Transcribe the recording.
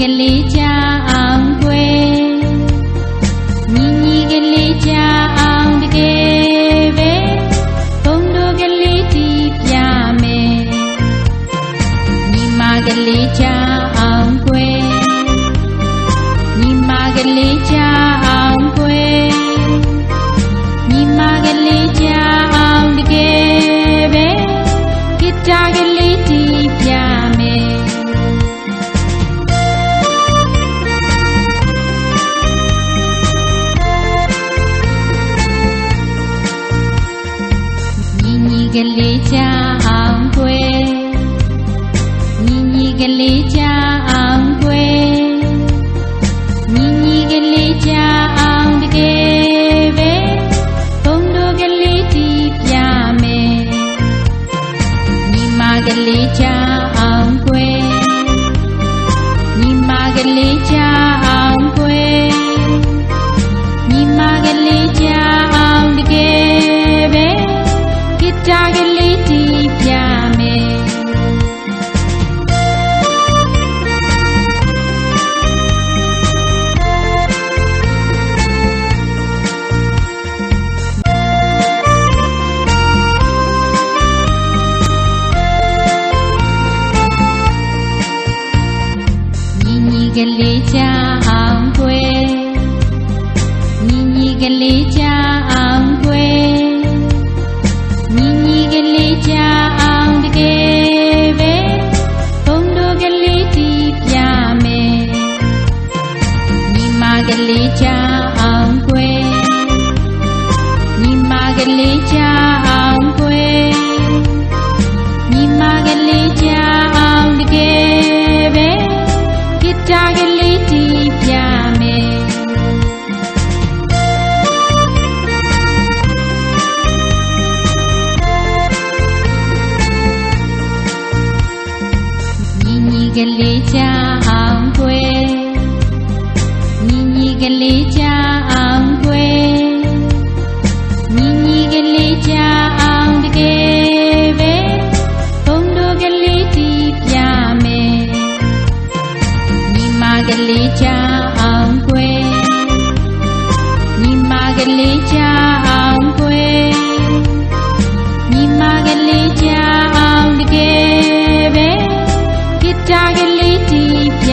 ကလေးချအောင်ကွယ်ညီကလေးချအောင်တကယ်ပဲဘုံတို့ကလေးတီးပြမယ်ညီမကလေးချအောင်ကွယ်ညီမကလေးချအောင်ကွယ်ညီမကလေးချအောင်တကယ်ပဲဂီတကလေးတီးပြမယ်ကလေးချအောင်ကွယ်ညီကလေးချအောင်ကွယ်ညီကလေးချအောင်တကယ်ပဲဘုံတို့ကလေးတီးပြမယ်ညီမကလေးချအောင်ကွယ်ညီမကလေးချအောင်ကွယ်ညီမကလေးချအောင်တကယ်ပဲဂီတကလေးတီးပြမယ်ညီကလေးချအောင်ကွယ်ညီကလေးချအောင်ကွယ်ညီကလေးချအောင်တကယ်ပဲဘုံတို့ကလေးတီးပြမယ်ညီမကလေးချအောင်ကွယ်ညီမကလေးချအောင်ကွယ်ညီမကလေးချအောင်တကယ်ပဲဂီတကလေးတီးပြမယ်ညီကလေးချအောင်ကွယ်ညီကလေးချအောင်ကွယ်ညီကလေးချအောင်တကယ်ပဲဘုံတို့ကလေးတီးပြမယ်ညီမကလေးချအောင်ကွယ်ညီမကလေးချအောင်ကွယ်ညီမကလေးချအောင်တကယ်ပဲဂီတကလေးတီးပြ